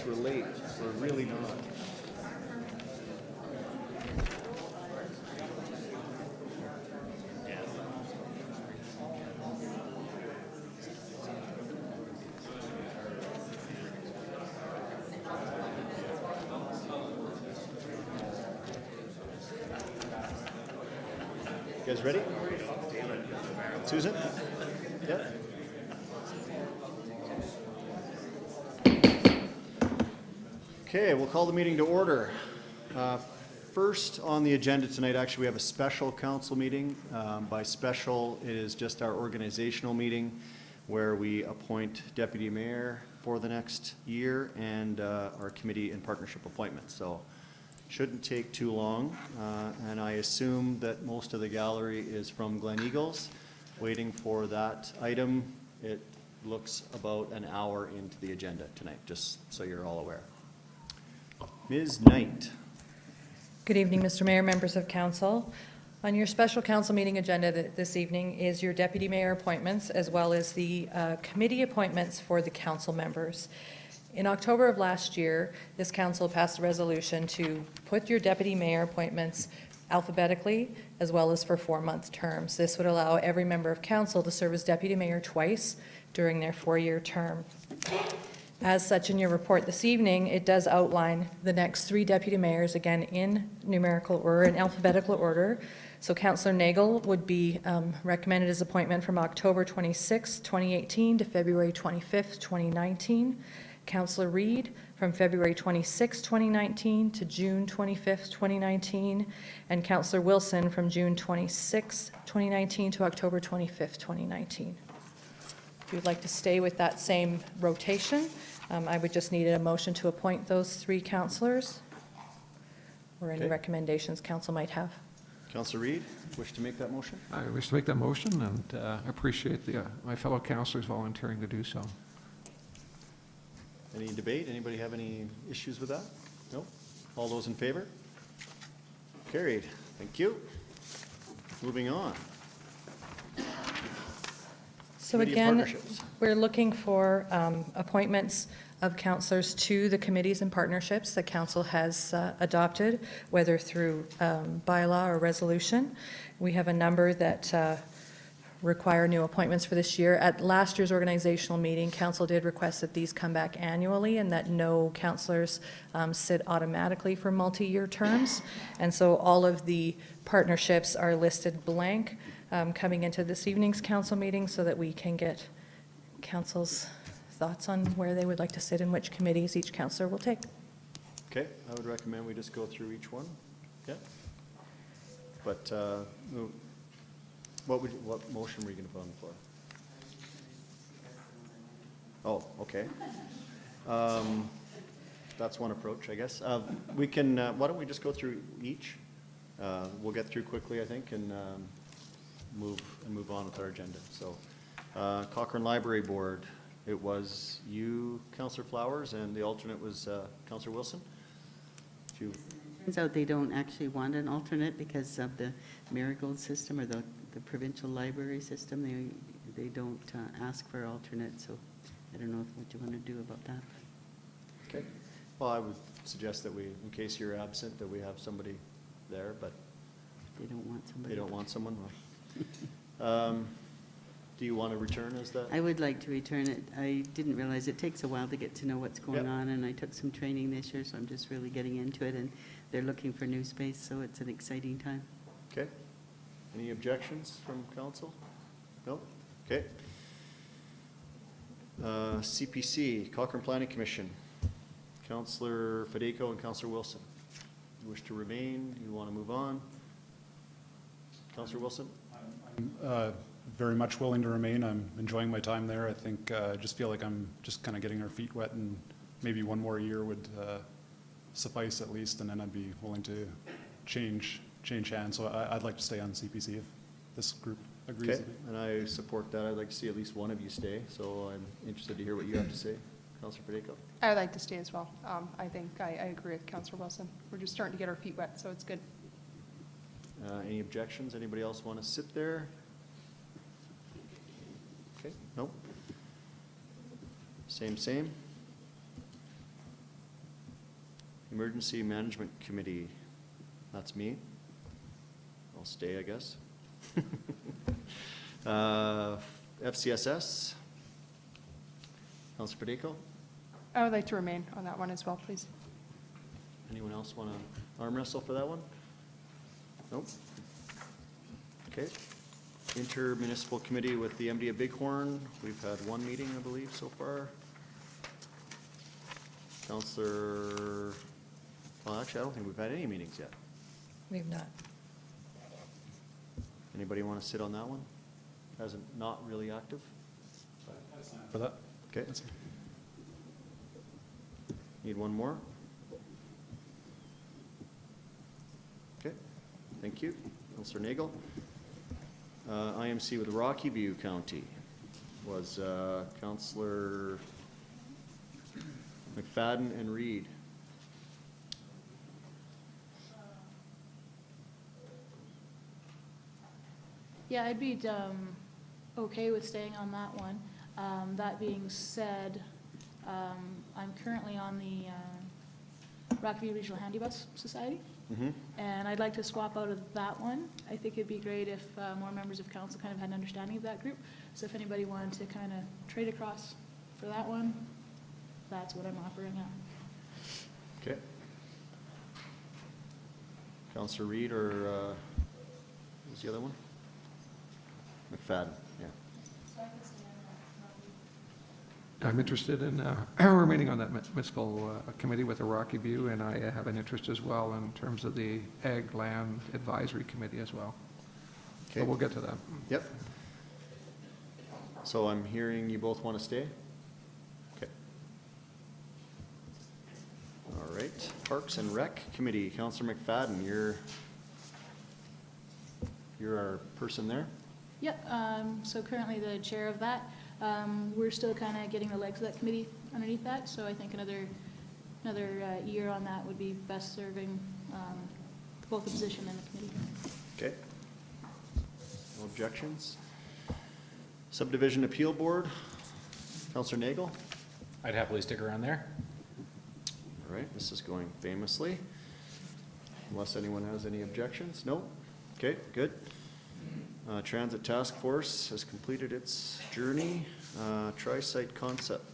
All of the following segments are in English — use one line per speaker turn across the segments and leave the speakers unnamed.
thinks we're late. We're really not. You guys ready? Susan? Yep. Okay, we'll call the meeting to order. First on the agenda tonight, actually, we have a special council meeting. By special, it is just our organizational meeting where we appoint deputy mayor for the next year and our committee and partnership appointments. So shouldn't take too long. And I assume that most of the gallery is from Glen Eagles. Waiting for that item. It looks about an hour into the agenda tonight, just so you're all aware. Ms. Knight.
Good evening, Mr. Mayor, members of council. On your special council meeting agenda this evening is your deputy mayor appointments as well as the committee appointments for the council members. In October of last year, this council passed a resolution to put your deputy mayor appointments alphabetically as well as for 4-month terms. This would allow every member of council to serve as deputy mayor twice during their 4-year term. As such, in your report this evening, it does outline the next 3 deputy mayors, again in numerical or in alphabetical order. So Councillor Nagel would be recommended his appointment from October 26, 2018 to February 25th, 2019. Councillor Reid from February 26, 2019 to June 25th, 2019. And Councillor Wilson from June 26, 2019 to October 25th, 2019. If you'd like to stay with that same rotation, I would just need a motion to appoint those 3 councillors or any
Okay.
recommendations council might have.
Councillor Reid, wish to make that motion?
I wish to make that motion and appreciate my fellow councillors volunteering to do so.
Any debate? Anybody have any issues with that? No? All those in favor? Carried. Thank you. Moving on.
So
Committee of
again,
Partnerships.
we're looking for appointments of councillors to the committees and partnerships that council has adopted, whether through bylaw or resolution. We have a number that require new appointments for this year. At last year's organizational meeting, council did request that these come back annually and that no councillors sit automatically for multi-year terms. And so all of the partnerships are listed blank coming into this evening's council meeting so that we can get council's thoughts on where they would like to sit and which committees each councillor will take.
Okay, I would recommend we just go through each one. Okay. But what motion were you going to put on the floor? Oh, okay. That's one approach, I guess. We can, why don't we just go through each? We'll get through quickly, I think, and move on with our agenda. So, Cochrane Library Board, it was you, Councillor Flowers, and the alternate was Councillor Wilson.
Turns out they don't actually want an alternate because of the Marigold system or the provincial library system. They don't ask for alternates, so I don't know what you want to do about that.
Okay. Well, I would suggest that we, in case you're absent, that we have somebody there, but
They don't want somebody.
they don't want someone. Well. Do you want to return as that?
I would like to return it. I didn't realize it takes a while to get to know what's going
Yep.
on, and I took some training this year, so I'm just really getting into it, and they're looking for new space, so it's an exciting time.
Okay. Any objections from council? No? Okay. CPC, Cochrane Planning Commission. Councillor Federico and Councillor Wilson. You wish to remain? You want to move on? Councillor Wilson?
Very much willing to remain. I'm enjoying my time there. I think I just feel like I'm just kind of getting our feet wet, and maybe one more year would suffice at least, and then I'd be willing to change hands. So I'd like to stay on CPC if this group agrees
Okay,
with me.
and I support that. I'd like to see at least one of you stay, so I'm interested to hear what you have to say. Councillor Federico?
I would like to stay as well. I think I agree with Councillor Wilson. We're just starting to get our feet wet, so it's good.
Any objections? Anybody else want to sit there? Okay, nope. Same. Emergency Management Committee, that's me. I'll stay, I guess. FCSS, Councilor Federico.
I would like to remain on that one as well, please.
Anyone else want to arm wrestle for that one? Nope. Okay. Intermunicipal Committee with the MD of Bighorn, we've had one meeting, I believe, so far. Councilor, well, actually, I don't think we've had any meetings yet.
We've not.
Anybody want to sit on that one? Hasn't, not really active?
For that?
Okay. Need one more? Okay, thank you. Councilor Nagel. IMC with Rocky View County was Councilor McFadden and Reed.
Yeah, I'd be okay with staying on that one. That being said, I'm currently on the Rockview Regional Handy Bus Society, and I'd like to swap out of that one. I think it'd be great if more members of council kind of had an understanding of that group. So if anybody wanted to kind of trade across for that one, that's what I'm offering now.
Okay. Councilor Reed or who's the other one? McFadden, yeah.
I'm interested in remaining on that municipal committee with the Rocky View, and I have an interest as well in terms of the Ag Land Advisory Committee as well.
Okay.
So we'll get to that.
Yep. So I'm hearing you both want to stay? Okay. All right. Parks and Rec Committee, Councilor McFadden, you're our person there?
Yep, so currently the chair of that. We're still kind of getting the legs of that committee underneath that, so I think another year on that would be best serving both the position and the committee.
Okay. No objections? Subdivision Appeal Board, Councilor Nagel?
I'd happily stick around there.
All right, this is going famously. Unless anyone has any objections? No? Okay, good. Transit Task Force has completed its journey. Tri-site concept.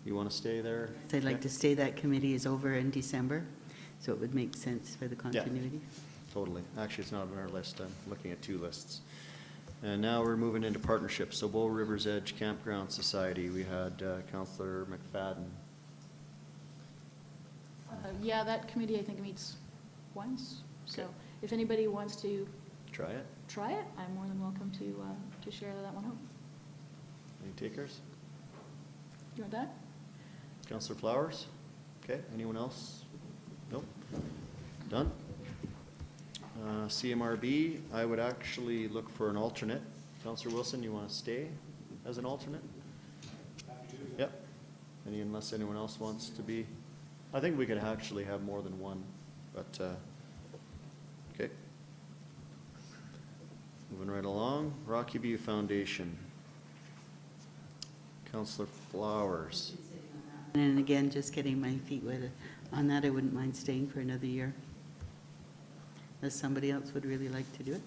You want to stay there?
I'd like to stay, that committee is over in December, so it would make sense for the continuity.
Totally. Actually, it's not on our list. I'm looking at two lists. And now we're moving into partnerships. So Bow River's Edge Campground Society, we had Councilor McFadden.
Yeah, that committee I think meets once, so
Okay.
if anybody wants to
Try it.
try it, I'm more than welcome to share that one out.
Any takers?
You want that?
Councilor Flowers? Okay, anyone else? Nope. Done? CMRB, I would actually look for an alternate. Councilor Wilson, you want to stay as an alternate? Yep. Unless anyone else wants to be, I think we could actually have more than one, but, okay. Moving right along, Rocky View Foundation. Councilor Flowers.
And again, just getting my feet wet on that, I wouldn't mind staying for another year. Unless somebody else would really like to do it.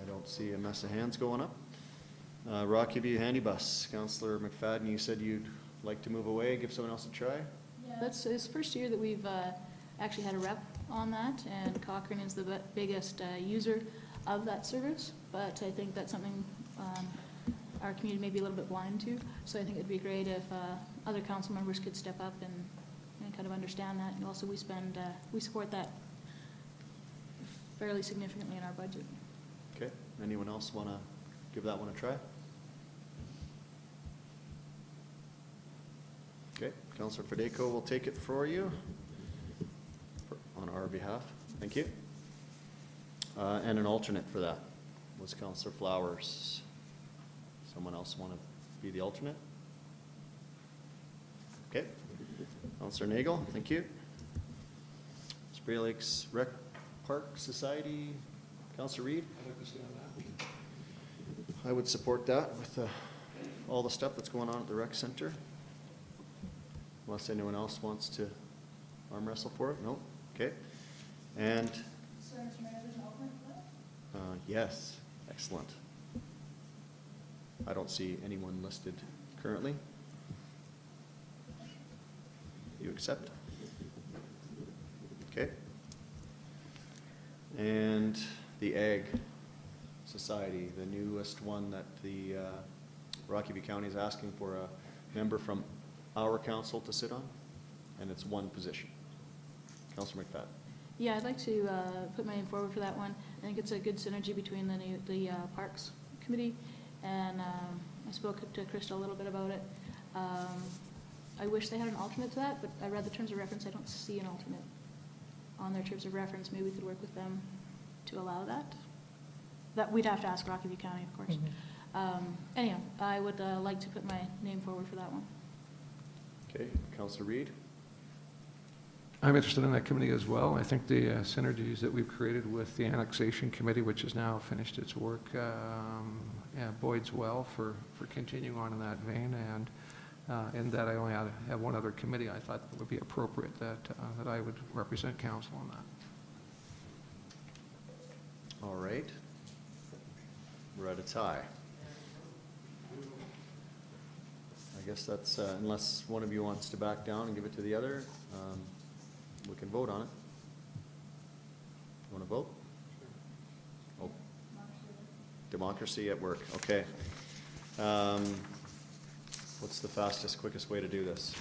I don't see a mess of hands going up. Rocky View Handy Bus, Councilor McFadden, you said you'd like to move away, give someone else a try?
Yeah, it's the first year that we've actually had a rep on that, and Cochrane is the biggest user of that service, but I think that's something our community may be a little bit blind to, so I think it'd be great if other council members could step up and kind of understand that, and also we support that fairly significantly in our budget.
Okay, anyone else want to give that one a try? Okay, Councilor Federico will take it for you on our behalf. Thank you. And an alternate for that was Councilor Flowers. Someone else want to be the alternate? Okay. Councilor Nagel, thank you. Spray Lakes Rec Park Society, Councilor Reed? I would support that with all the stuff that's going on at the rec center. unless anyone else wants to arm wrestle for it? No? Okay. And? Yes, excellent. I don't see anyone listed currently. You accept? Okay. And the Ag Society, the newest one that the Rocky View County is asking for a member from our council to sit on, and it's one position. Councilor McFadden.
Yeah, I'd like to put my name forward for that one. I think it's a good synergy between the Parks Committee, and I spoke to Krista a little bit about it. I wish they had an alternate to that, but I read the terms of reference. I don't see an alternate on their terms of reference. Maybe we could work with them to allow that. That we'd have to ask Rocky View County, of course. Anyhow, I would like to put my name forward for that one.
Okay, Councilor Reid.
I'm interested in that committee as well. I think the synergies that we've created with the Annexation Committee, which has now finished its work, bodes well for continuing on in that vein. And in that I only have one other committee, I thought it would be appropriate that I would represent council on that.
All right. We're at a tie. I guess that's, unless one of you wants to back down and give it to the other, we can vote on it. You want to vote? Oh. Democracy at work, okay. What's the fastest, quickest way to do this?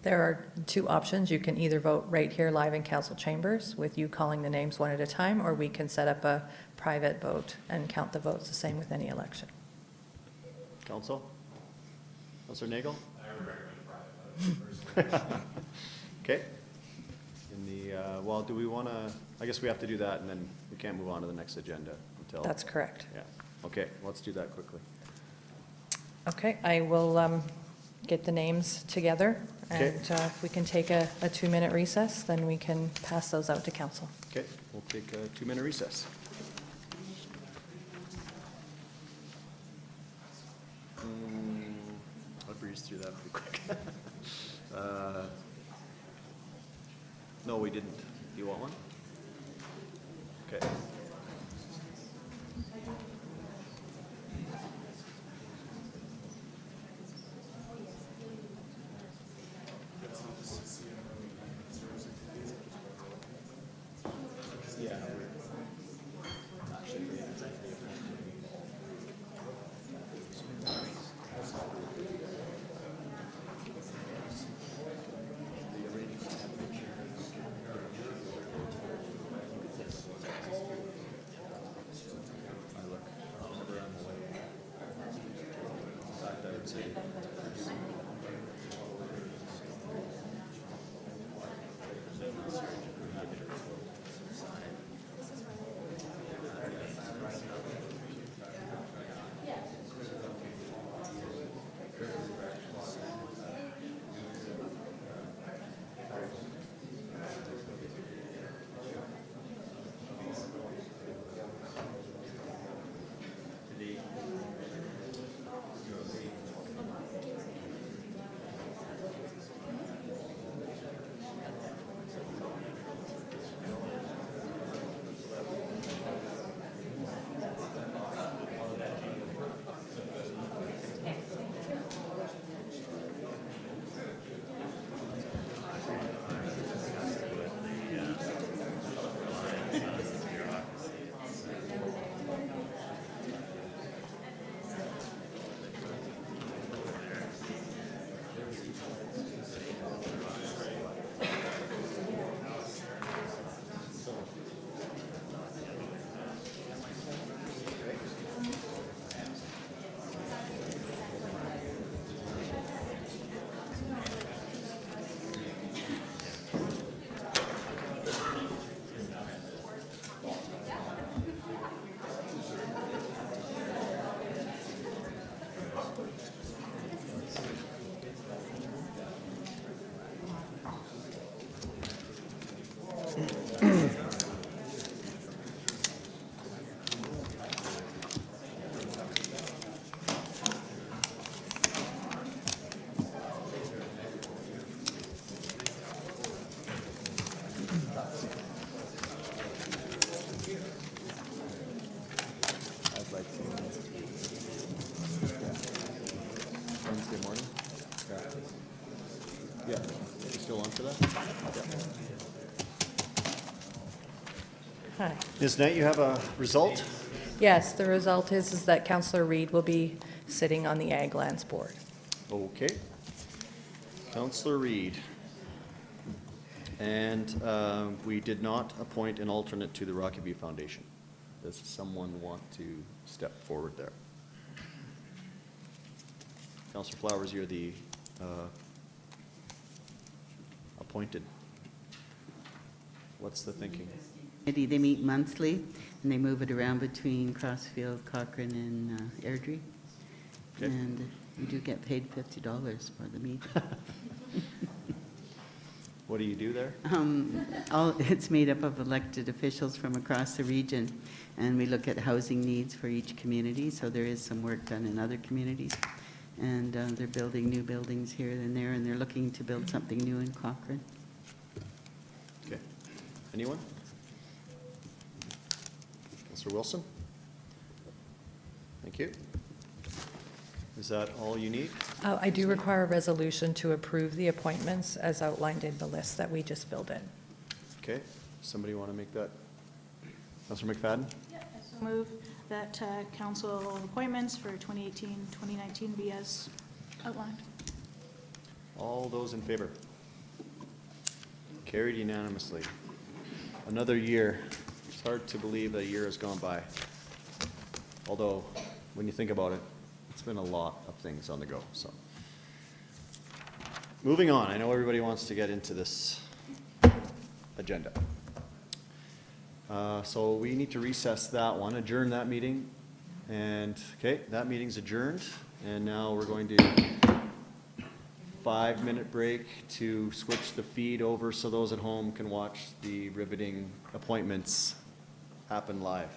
There are two options. You can either vote right here live in council chambers with you calling the names one at a time, or we can set up a private vote and count the votes the same with any election.
Council? Councilor Nagel? I would recommend private. Okay. In the, well, do we want to, I guess we have to do that, and then we can't move on to the next agenda until.
That's correct.
Yeah, okay, let's do that quickly.
Okay, I will get the names together, and
Okay.
if we can take a 2-minute recess, then we can pass those out to council.
Okay, we'll take a 2-minute recess. I breezed through that pretty quick. No, we didn't. Do you want one? Okay. on for that?
Hi.
Ms. Knight, you have a result?
Yes, the result is that Councillor Reid will be sitting on the Ag Lands Board.
Okay. Counselor Reid. And we did not appoint an alternate to the Rocky View Foundation. Does someone want to step forward there? Counselor Flowers, you're the appointed. What's the thinking?
They meet monthly, and they move it around between Crossfield, Cochrane, and Airdrie.
Okay.
And you do get paid $50 for the meeting.
What do you do there?
It's made up of elected officials from across the region, and we look at housing needs for each community, so there is some work done in other communities. And they're building new buildings here and there, and they're looking to build something new in Cochrane.
Okay. Anyone? Counselor Wilson? Thank you. Is that all you need?
I do require a resolution to approve the appointments as outlined in the list that we just filled in.
Okay. Somebody want to make that? Counselor McFadden?
I so move that council appointments for 2018-2019 be as outlined.
All those in favor? Carried unanimously. Another year. It's hard to believe a year has gone by. Although, when you think about it, it's been a lot of things on the go, so. Moving on, I know everybody wants to get into this agenda. So we need to recess that one, adjourn that meeting, and, okay, that meeting's adjourned, and now we're going to 5-minute break to switch the feed over so those at home can watch the riveting appointments happen live.